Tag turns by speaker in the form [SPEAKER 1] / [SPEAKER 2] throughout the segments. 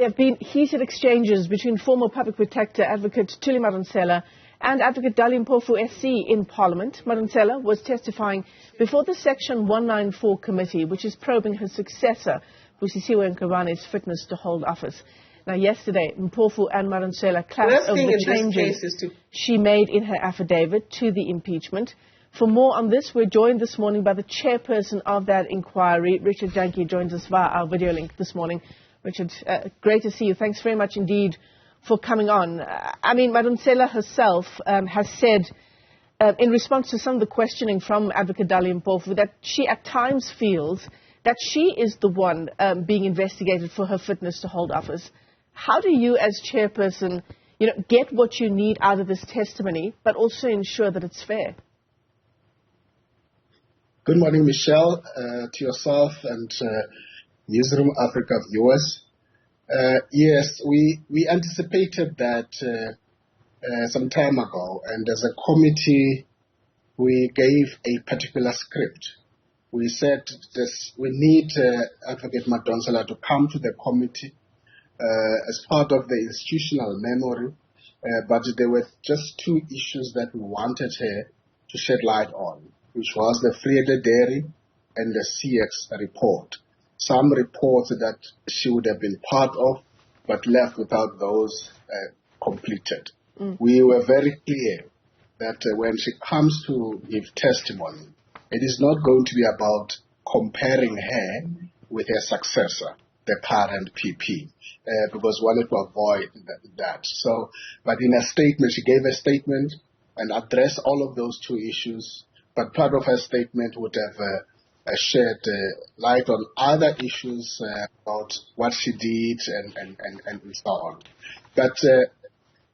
[SPEAKER 1] There have been heated exchanges between former Public Protector Advocate Thuli Madonsela and Advocate Dali Mpofu SC in Parliament. Madonsela was testifying before the Section 194 committee, which is probing her successor, Busisiwe Mkhwebane's fitness to hold office. Now, yesterday, Mpofu and Madonsela clashed over the changes she made in her affidavit to the impeachment. For more on this, we're joined this morning by the chairperson of that inquiry. Richard Dyantyi joins us via our video link this morning. Richard, great to see you. Thanks very much indeed for coming on. I mean, Madonsela herself has said, in response to some of the questioning from Advocate Dali Mpofu, that she at times feels that she is the one being investigated for her fitness to hold office. How do you, as chairperson, get what you need out of this testimony, but also ensure that it's fair?
[SPEAKER 2] Good morning, Michelle, to yourself and Newzroom Afrika viewers. Yes, we anticipated that some time ago, and as a committee, we gave a particular script. We said this: we need Advocate Madonsela to come to the committee as part of the institutional memory, but there were just two issues that we wanted her to shed light on, which was the Friede Dairy and the CX report. Some reports that she would have been part of, but left without those completed. We were very clear that when she comes to give testimony, it is not going to be about comparing her with her successor, the current PP, because we wanted to avoid that. So, but in a statement, she gave a statement and addressed all of those two issues, but part of her statement would have shed light on other issues about what she did and so on. But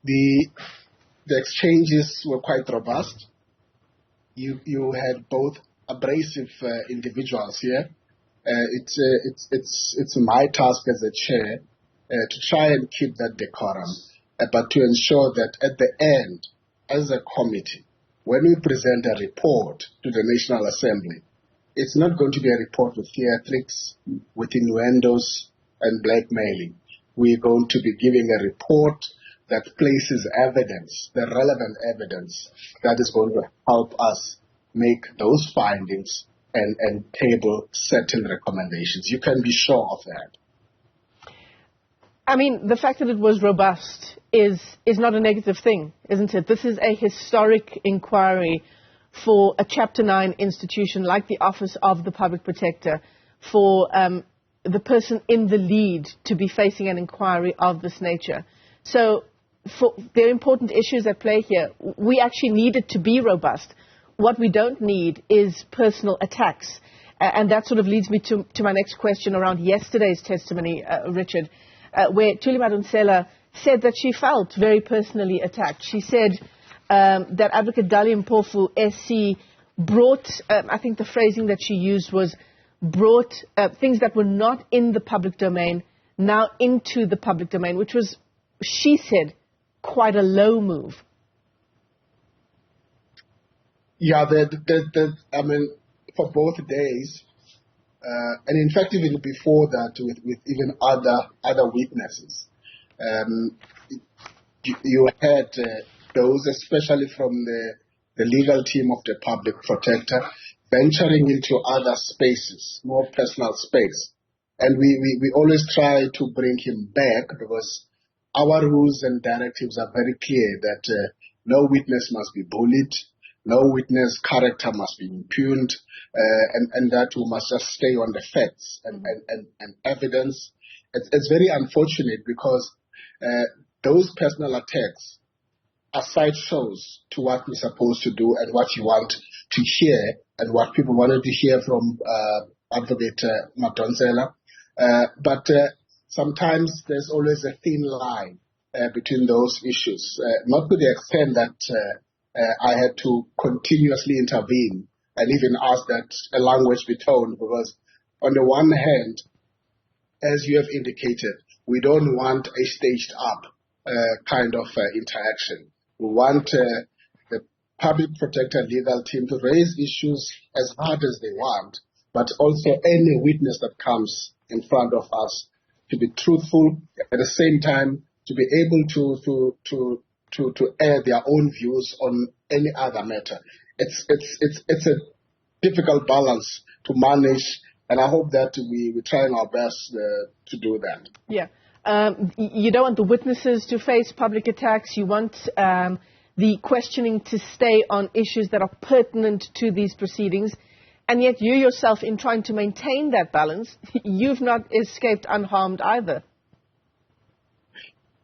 [SPEAKER 2] the exchanges were quite robust. You had both abrasive individuals here. It's my task as a chair to try and keep that decorum, but to ensure that at the end, as a committee, when we present a report to the National Assembly, it's not going to be a report with theatrics, with innuendos and blackmailing. We're going to be giving a report that places evidence, the relevant evidence, that is going to help us make those findings and table certain recommendations. You can be sure of that.
[SPEAKER 1] I mean, the fact that it was robust is not a negative thing, isn't it? This is a historic inquiry for a Chapter 9 institution like the Office of the Public Protector, for the person in the lead to be facing an inquiry of this nature. So there are important issues at play here. We actually need it to be robust. What we don't need is personal attacks. And that sort of leads me to my next question around yesterday's testimony, Richard, where Thuli Madonsela said that she felt very personally attacked. She said that Advocate Dali Mpofu SC brought, I think the phrasing that she used was, brought things that were not in the public domain now into the public domain, which was, she said, quite a low move.
[SPEAKER 2] Yeah, I mean, for both days, and in fact even before that, with even other witnesses, you had those, especially from the legal team of the public protector, venturing into other spaces, more personal space. And we always try to bring him back, because our rules and directives are very clear that no witness must be bullied, no witness character must be impugned, and that we must just stay on the facts and evidence. It's very unfortunate, because those personal attacks are sideshows to what we're supposed to do and what you want to hear and what people wanted to hear from Advocate Madonsela. But sometimes there's always a thin line between those issues, not to the extent that I had to continuously intervene and even ask that a language be toned, because on the one hand, as you have indicated, we don't want a staged up kind of interaction. We want the public protector legal team to raise issues as hard as they want, but also any witness that comes in front of us to be truthful, at the same time to be able to air their own views on any other matter. It's a difficult balance to manage, and I hope that we're trying our best to do that.
[SPEAKER 1] Yeah. You don't want the witnesses to face public attacks. You want the questioning to stay on issues that are pertinent to these proceedings. And yet you yourself, in trying to maintain that balance, you've not escaped unharmed either.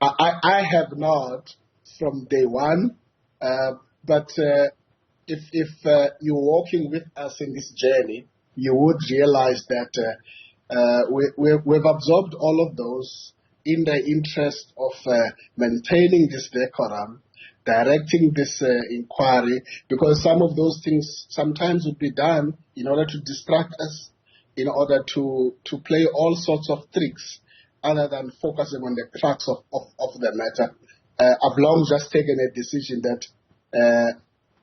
[SPEAKER 2] I have not from day one, but if you're walking with us in this journey, you would realize that we've absorbed all of those in the interest of maintaining this decorum, directing this inquiry, because some of those things sometimes would be done in order to distract us, in order to play all sorts of tricks other than focusing on the crux of the matter. I've long just taken a decision that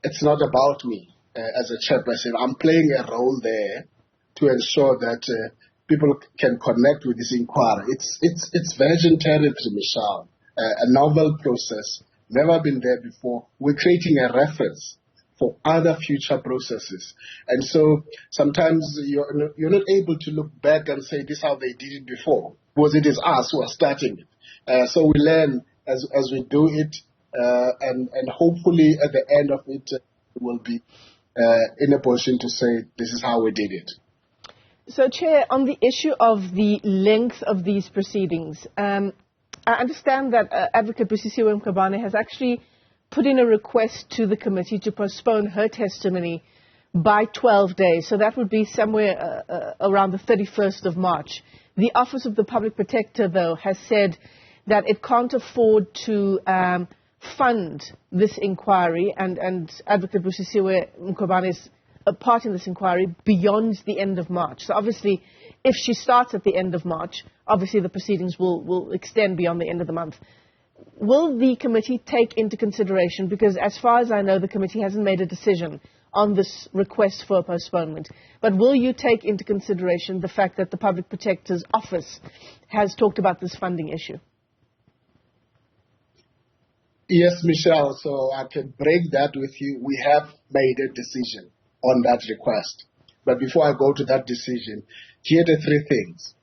[SPEAKER 2] it's not about me as a chairperson. I'm playing a role there to ensure that people can connect with this inquiry. It's virgin territory, Michelle, a novel process, never been there before. We're creating a reference for other future processes. And so sometimes you're not able to look back and say this is how they did it before, because it is us who are starting it. So we learn as we do it, and hopefully at the end of it, we'll be in a position to say this is how we did it.
[SPEAKER 1] So, Chair, on the issue of the length of these proceedings, I understand that Advocate Busisiwe Mkhwebane has actually put in a request to the committee to postpone her testimony by 12 days. So that would be somewhere around the 31st of March. The Office of the Public Protector, though, has said that it can't afford to fund this inquiry, and Advocate Busisiwe Mkhwebane's part in this inquiry beyond the end of March. So obviously, if she starts at the end of March, obviously the proceedings will extend beyond the end of the month. Will the committee take into consideration, because as far as I know, the committee hasn't made a decision on this request for a postponement, but will you take into consideration the fact that the Public Protector's Office has talked about this funding issue?
[SPEAKER 2] Yes, Michelle, so I can break that with you. We have made a decision on that request. But before I go to that decision, here are the three things.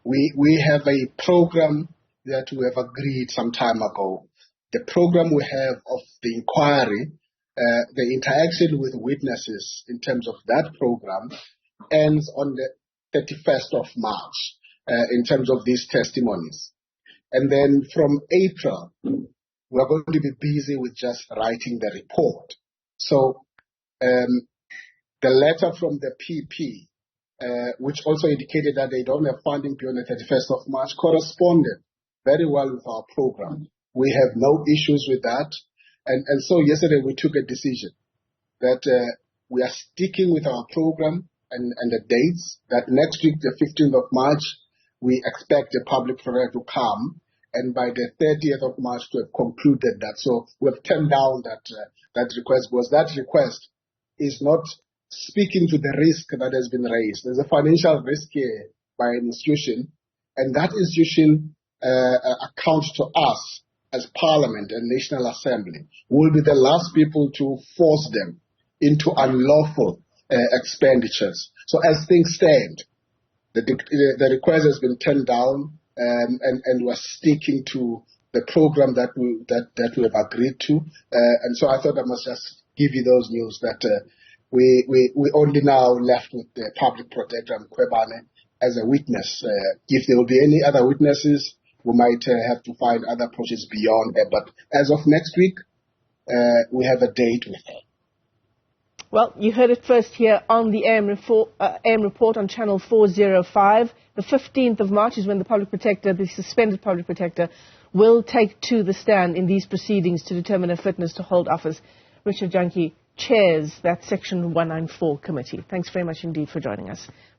[SPEAKER 2] We have a program that we have agreed some time ago. The program we have of the inquiry, the interaction with witnesses in terms of that program ends on the 31st of March in terms of these testimonies. And then from April, we're going to be busy with just writing the report. So the letter from the PP, which also indicated that they don't have funding beyond the 31st of March, corresponded very well with our program. We have no issues with that. And so yesterday we took a decision that we are sticking with our program and the dates, that next week, the 15th of March, we expect the public protector to come, and by the 30th of March to have concluded that. So we've turned down that request, because that request is not speaking to the risk that has been raised. There's a financial risk here by an institution, and that institution accounts to us as Parliament and National Assembly. We'll be the last people to force them into unlawful expenditures. So as things stand, the request has been turned down, and we're sticking to the program that we have agreed to. And so I thought I must just give you those news that we only now left with the Public Protector Mkhwebane as a witness. If there will be any other witnesses, we might have to find other approaches beyond that. But as of next week, we have a date with her.
[SPEAKER 1] Well, you heard it first here on the AM report on Channel 405. The 15th of March is when the Public Protector, the suspended Public Protector, will take to the stand in these proceedings to determine her fitness to hold office. Richard Dyantyi chairs that Section 194 committee. Thanks very much indeed for joining us.